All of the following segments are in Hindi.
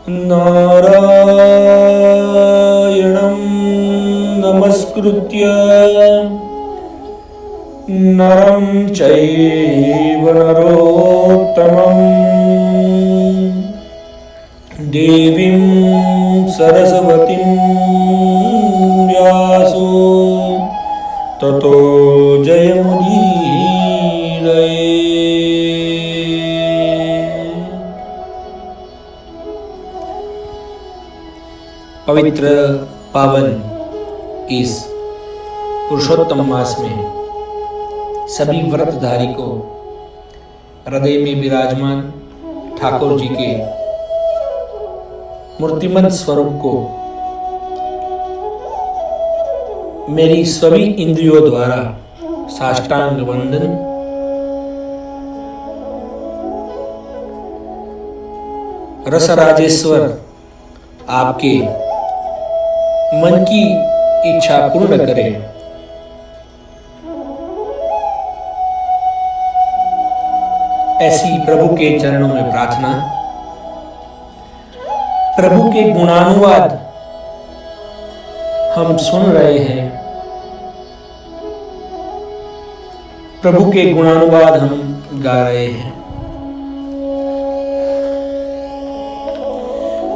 नारायणं नमस्कृत्य नरं चैव नरोत्तमं देवीं सरस्वतीं व्यासो ततो जयमुदीरये। पवित्र पावन इस पुरुषोत्तम मास में सभी व्रतधारी को हृदय में विराजमान ठाकुर जी के मूर्तिमंत स्वरूप को मेरी सभी इंद्रियों द्वारा साष्टांग वंदन। रसराजेश्वर आपके मन की इच्छा पूर्ण करे, ऐसी प्रभु के चरणों में प्रार्थना। प्रभु के गुणानुवाद हम सुन रहे हैं, प्रभु के गुणानुवाद हम गा रहे हैं।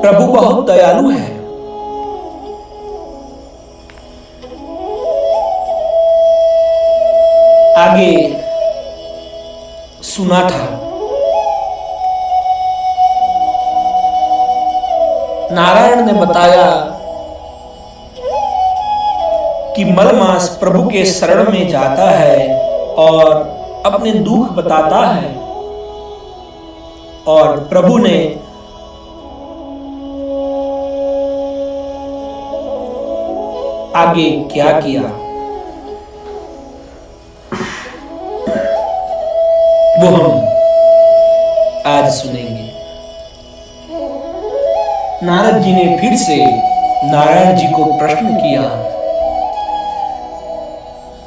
प्रभु बहुत दयालु है। आगे सुना था नारायण ने बताया कि मलमास प्रभु के शरण में जाता है और अपने दुख बताता है, और प्रभु ने आगे क्या किया वो हम आज सुनेंगे। नारद जी ने फिर से नारायण जी को प्रश्न किया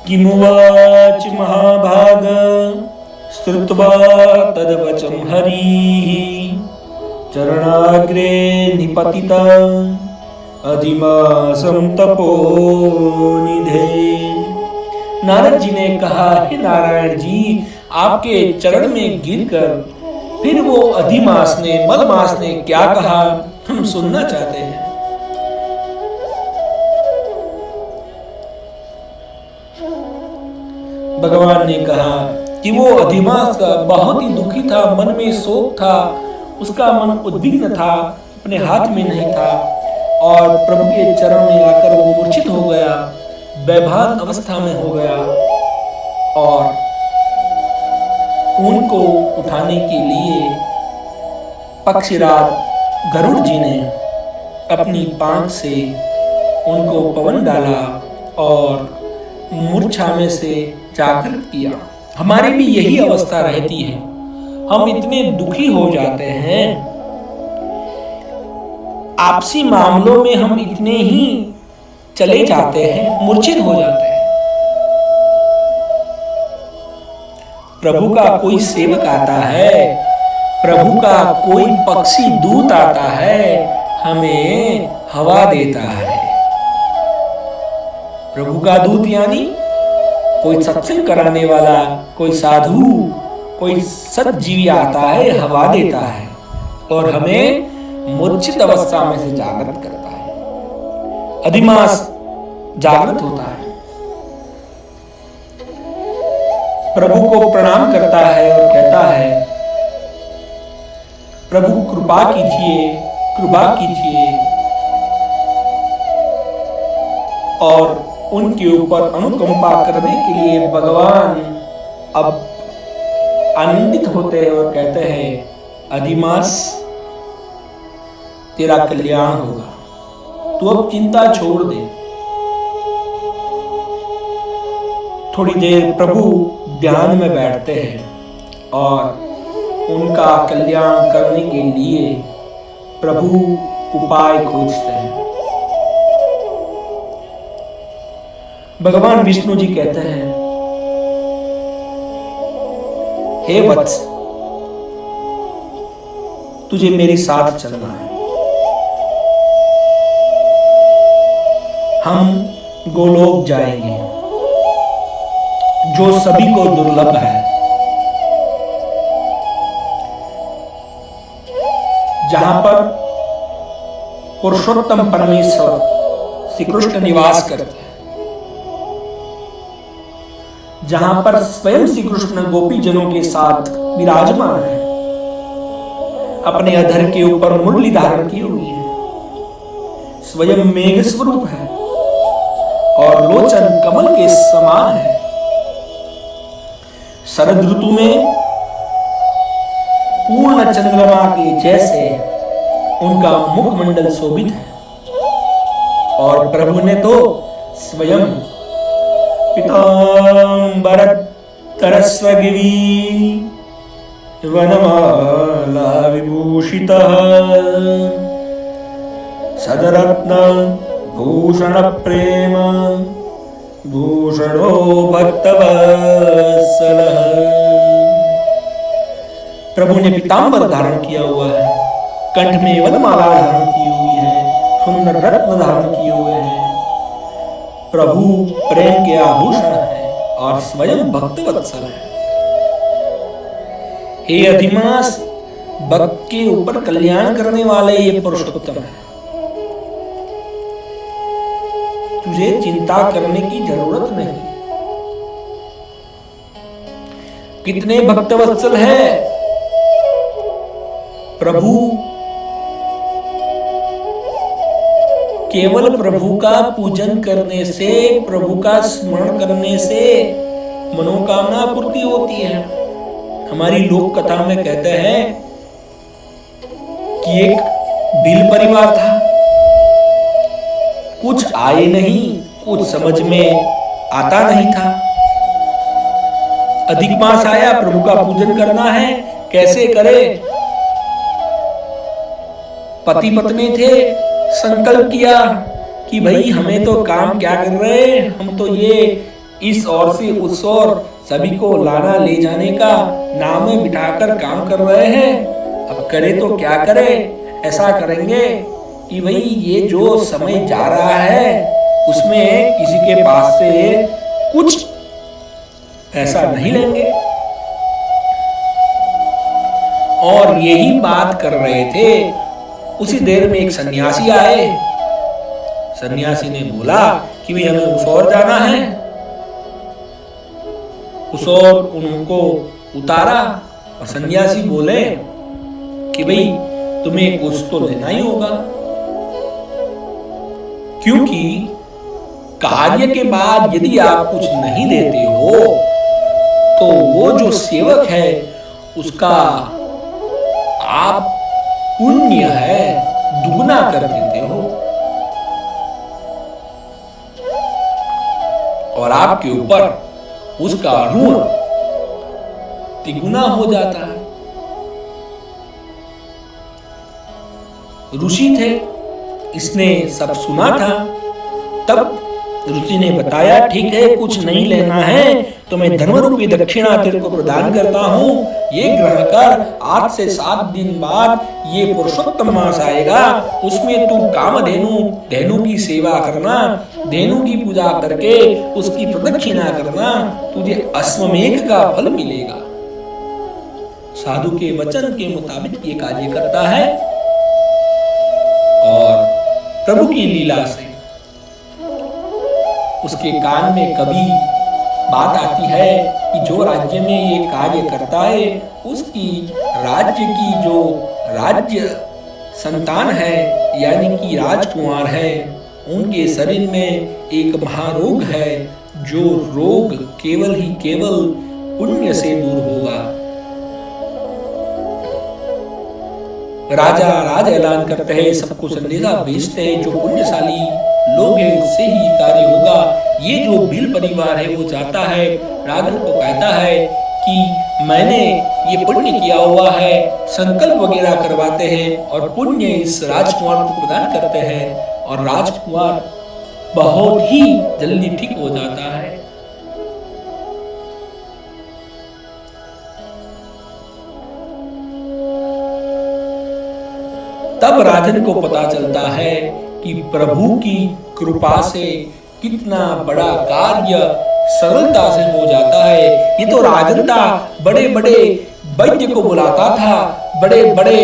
कि मुवाच महाभाग श्रुत्वा तद्वचन हरिः चरणाग्रे निपतिता अधिमासं तपोनिधे। नारद जी ने कहा, हे नारायण जी, आपके चरण में गिरकर फिर वो अधिमास ने, मलमास ने क्या कहा हम सुनना चाहते हैं। भगवान ने कहा कि वो अधिमास का बहुत ही दुखी था, मन में शोक था, उसका मन उद्विग्न था, अपने हाथ में नहीं था, और प्रभु के चरण में आकर वो मूर्छित हो गया, बेभान अवस्था में हो गया, और उनको उठाने के लिए पक्षीराज गरुड़ जी ने अपनी पांख से उनको पवन डाला और मूर्छा में से जागृत किया। हमारी भी यही अवस्था रहती है, हम इतने दुखी हो जाते हैं, आपसी मामलों में हम इतने ही चले जाते हैं, मूर्छित हो जाते हैं। प्रभु का कोई सेवक आता है, प्रभु का कोई पक्षी दूत आता है, हमें हवा देता है। प्रभु का दूत यानी कोई सत्संग कराने वाला, कोई साधु, कोई सत्जीवी आता है, हवा देता है और हमें मूर्छित अवस्था में से जागृत करता है। अधिमास जागृत होता है, प्रभु को प्रणाम करता है और कहता है, प्रभु कृपा कीजिए, कृपा कीजिए, और उनके ऊपर अनुकंपा करने के लिए भगवान अब आनंदित होते हैं और कहते हैं, अधिमास तेरा कल्याण होगा, तू अब चिंता छोड़ दे। थोड़ी देर प्रभु ध्यान में बैठते हैं और उनका कल्याण करने के लिए प्रभु उपाय खोजते हैं। भगवान विष्णु जी कहते हैं, हे वत्स, तुझे मेरे साथ चलना है। हम गोलोक जाएंगे, जो सभी को दुर्लभ है, जहां पर पुरुषोत्तम परमेश्वर श्री कृष्ण निवास करते हैं, जहां पर स्वयं श्री कृष्ण गोपी जनों के साथ विराजमान है, अपने अधर के ऊपर मुरली धारण की हुई है, स्वयं मेघ स्वरूप है और लोचन कमल के समान है। शरद ऋतु में पूर्ण चंद्रमा के जैसे उनका मुखमंडल शोभित है, और प्रभु ने तो स्वयं पीतांबर तरस्वगिरी वनमाला विभूषितः सदरत्न भूषण प्रेम भूषणो भक्तवत्सलः। प्रभु ने पीतांबर धारण किया हुआ है, कंठ में वनमाला धारण की हुई है, सुंदर रत्न धारण किए हुए हैं। प्रभु प्रेम के आभूषण है और स्वयं भक्तवत्सल है। हे अधिमास, भक्त के ऊपर कल्याण करने वाले ये पुरुषोत्तम है। तुझे चिंता करने की जरूरत नहीं। कितने भक्तवत्सल है प्रभु। केवल प्रभु का पूजन करने से, प्रभु का स्मरण करने से मनोकामना पूर्ति होती है। हमारी लोक कथा में कहते हैं कि एक भील परिवार था, कुछ आए नहीं, कुछ समझ में आता नहीं था। अधिक मास आया, प्रभु का पूजन करना है, कैसे करे। पति पत्नी थे, संकल्प किया कि भाई हमें तो काम क्या कर रहे हैं, हम तो ये इस ओर से उस ओर सभी को लाना ले जाने का नाम में बिठाकर काम कर रहे हैं। अब करे तो क्या करे। ऐसा करेंगे कि भाई ये जो समय जा रहा है उसमें किसी के पास से कुछ पैसा नहीं लेंगे। और यही बात कर रहे थे, उसी देर में एक सन्यासी आए। सन्यासी ने बोला कि भाई हमें उस ओर जाना है। उस ओर उनको उतारा और सन्यासी बोले कि भाई तुम्हें कुछ तो लेना ही होगा, क्योंकि कार्य के बाद यदि आप कुछ नहीं लेते हो तो वो जो सेवक है उसका आप पुण्य है दुगना कर देते हो और आपके ऊपर उसका ऋण तिगुना हो जाता है। ऋषि थे, इसने सब सुना था। तब ऋषि ने बताया ठीक है, कुछ नहीं लेना है तो मैं धर्म रूपी दक्षिणा तेरे को प्रदान करता हूँ। ये ग्रहण कर, आज से 7 दिन बाद ये पुरुषोत्तम मास आएगा, उसमें तू धेनु की सेवा करना, धेनु की पूजा करके उसकी प्रदक्षिणा करना, तुझे अश्वमेघ का फल मिलेगा। साधु के वचन के मुताबिक ये कार्य करता है और प्रभु की लीला से उसके कान में कभी बात आती है कि जो राज्य में ये कार्य करता है उसकी राज्य की जो राज्य संतान है यानी कि राजकुमार है, उनके शरीर में एक महारोग है, जो रोग केवल पुण्य से दूर होगा। राजा ऐलान करते हैं, सबको संदेशा भेजते हैं, जो पुण्यशाली लोग हैं उससे ही कार्य होगा। ये जो भील परिवार है वो जाता है, राजन को कहता है कि मैंने ये पुण्य किया हुआ है, संकल्प वगैरह करवाते हैं और पुण्य इस राजकुमार को प्रदान करते हैं और राजकुमार बहुत ही जल्दी ठीक हो जाता है। तब राजन को पता चलता है कि प्रभु की कृपा से कितना बड़ा कार्य सरलता से हो जाता है। ये तो राजन था, बड़े बड़े वैद्य को बुलाता था, बड़े बड़े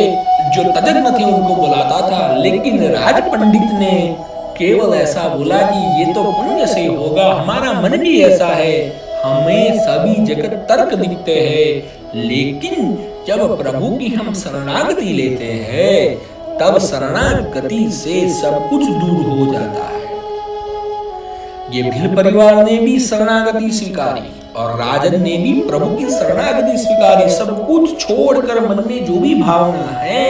जो तज्ञ थे उनको बुलाता था, लेकिन राज पंडित ने केवल ऐसा बोला कि ये तो पुण्य से होगा, हमारा मन भी ऐसा है, हमें सभी जगत तर्क दिखते हैं, लेकिन जब प्रभु की हम शरणागति लेते हैं तब शरणागति से सब कुछ दूर हो जाता है। ये भील परिवार ने भी शरणागति स्वीकारी और राजन ने भी प्रभु की शरणागति स्वीकारी। सब कुछ छोड़कर मन में जो भी भावना है,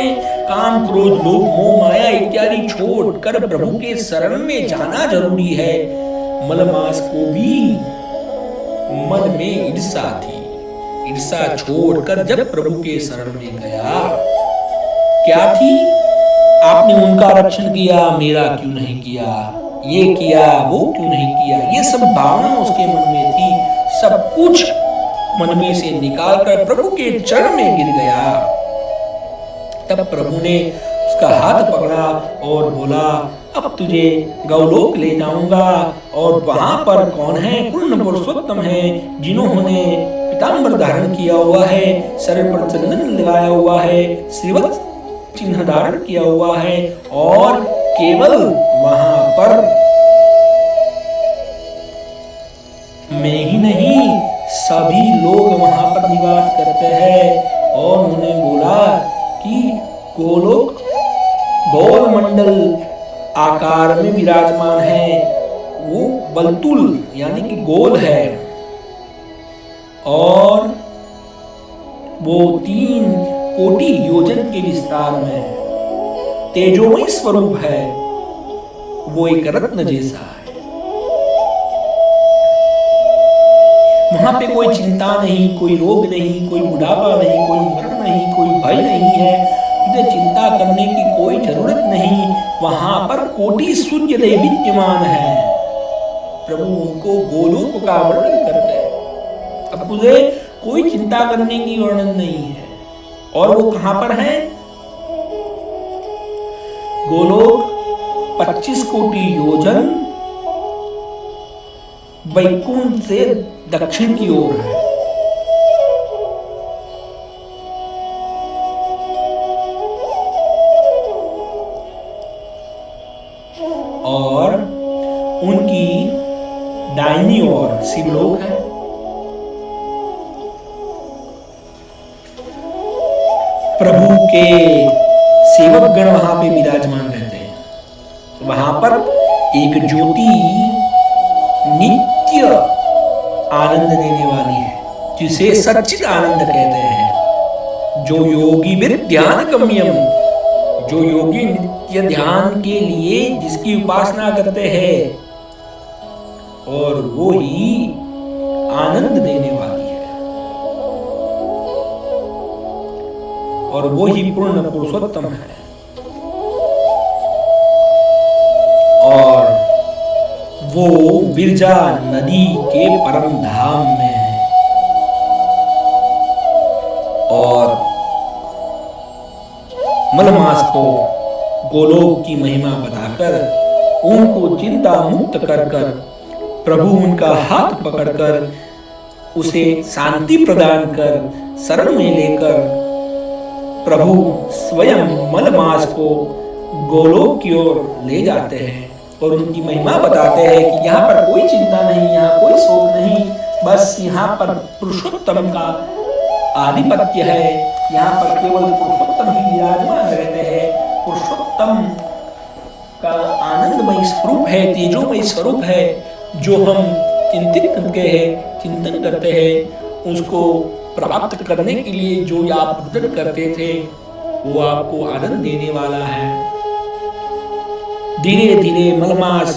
काम क्रोध लोभ मोह माया इत्यादि छोड़कर प्रभु के शरण में जाना जरूरी है। मलमास को भी मन में ईर्षा थी, ईर्षा छोड़कर जब प्रभु के शरण में गया, क्या थी? आपने उनका रक्षण किया, मेरा क्यों नहीं किया, ये किया वो क्यों नहीं किया, ये सब भावना उसके मन में थी। सब कुछ मन में से निकालकर प्रभु के चरण में गिर गया। तब प्रभु ने उसका हाथ पकड़ा और बोला, अब तुझे गौलोक ले जाऊंगा, और वहां पर कौन है? पूर्ण पुरुषोत्तम है, जिन्होंने पीतांबर धारण किया हुआ है, शरीर पर चंदन लगाया हुआ है, श्रीवत्स चिन्ह धारण किया हुआ है, और केवल वहां पर मैं ही नहीं सभी लोग वहां पर निवास करते हैं। और उन्होंने बोला कि गोलोक गोल मंडल आकार में विराजमान है, वो बलतुल यानी कि गोल है, और वो 3 कोटि योजन के विस्तार में तेजोमय स्वरूप है, वो एक रत्न जैसा है। वहां पे कोई चिंता नहीं, कोई रोग नहीं, कोई बुढ़ापा नहीं, कोई मरण नहीं, कोई भय नहीं है, तुझे चिंता करने की कोई जरूरत नहीं। वहां पर कोटि सूर्य विद्यमान है। प्रभु उनको गोलोक का वर्णन करते हैं। अब तुझे कोई चिंता करने की वर्णन नहीं है। और वो कहां पर है? गोलोक 25 कोटि योजन वैकुंठ से दक्षिण की ओर है। और उनकी दाहिनी ओर शिवलोक है। प्रभु के सेवक गण वहां पे विराजमान रहते हैं। वहां पर एक ज्योति नित्य आनंद देने वाली है, जिसे सच्चिद आनंद कहते हैं। जो योगी ध्यान गम्यम, जो योगी नित्य ध्यान के लिए जिसकी उपासना करते हैं, और वो ही आनंद देने वाली है, और वो ही पूर्ण पुरुषोत्तम है। और वो विरजा नदी के परम धाम में है। और मलमास को गोलोक की महिमा बताकर उनको चिंता मुक्त कर कर प्रभु उनका हाथ पकड़कर उसे शांति प्रदान कर शरण में लेकर प्रभु स्वयं मलमास को गोलोक की ओर ले जाते हैं और उनकी महिमा बताते हैं कि यहाँ पर कोई चिंता नहीं, यहाँ कोई शोक नहीं, बस यहाँ पर पुरुषोत्तम का आधिपत्य है। यहाँ पर केवल पुरुषोत्तम ही विराजमान रहते हैं। पुरुषोत्तम का आनंदमय स्वरूप है, तेजोमय स्वरूप है, जो हम चिंतित करते हैं, चिंतन करते हैं, उसको प्राप्त करने के लिए जो आप पूजन करते थे, वो आपको आनंद देने वाला है। धीरे धीरे मलमास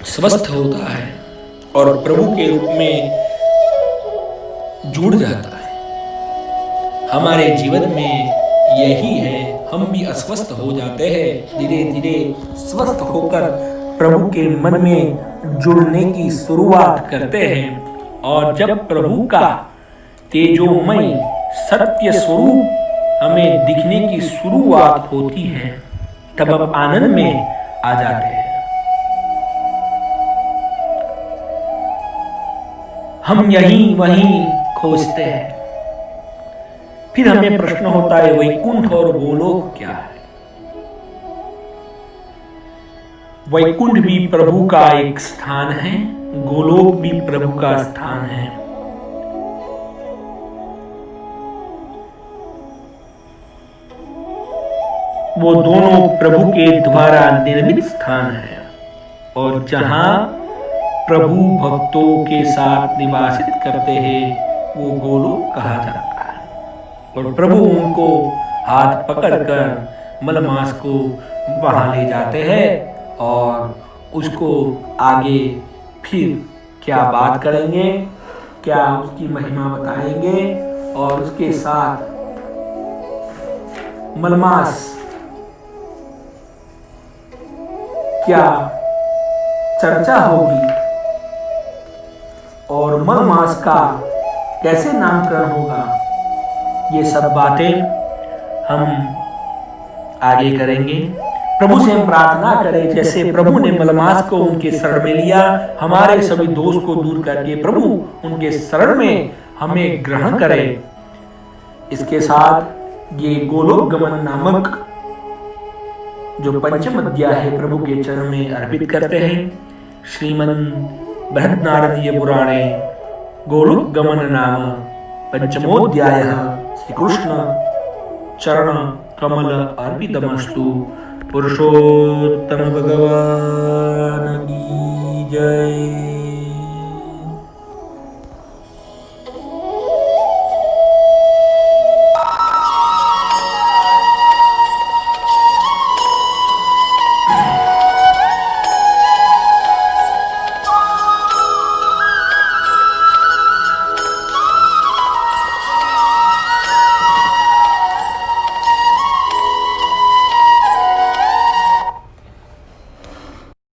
स्वस्थ होता है और प्रभु के रूप में जुड़ जाता है। हमारे जीवन में यही है, हम भी अस्वस्थ हो जाते हैं, धीरे धीरे स्वस्थ होकर प्रभु के मन में जुड़ने की शुरुआत करते हैं। और जब प्रभु का तेजोमय सत्य स्वरूप हमें दिखने की शुरुआत होती है, तब आप आनंद में आ जाते हैं। हम यहीं वहीं खोजते हैं। फिर हमें प्रश्न होता है वैकुंठ और गोलोक क्या है? वैकुंठ भी प्रभु का एक स्थान है, गोलोक भी प्रभु का स्थान है। वो दोनों प्रभु के द्वारा निर्मित स्थान है और जहां प्रभु भक्तों के साथ निवासित करते हैं वो गोलोक कहा जाता है। और प्रभु उनको हाथ पकड़कर मलमास को वहां ले जाते हैं और उसको आगे फिर क्या बात करेंगे, क्या उसकी महिमा बताएंगे और उसके साथ मलमास क्या चर्चा होगी और मलमास का कैसे नामकरण होगा, ये सब बातें हम आगे करेंगे। प्रभु से हम प्रार्थना करें जैसे प्रभु ने मलमास को उनके शरण में लिया, हमारे सभी दोष को दूर करके प्रभु उनके शरण में हमें ग्रहण करे। इसके साथ ये गोलोक गमन नामक जो पंचम अध्याय है प्रभु के चरण में अर्पित करते हैं। श्रीमद् बृहन्नारदीय पुराणे गोलोक गमन नाम पंचमोऽध्यायः श्री कृष्ण चरण कमल अर्पितमस्तु। पुरुषोत्तम भगवान की जय।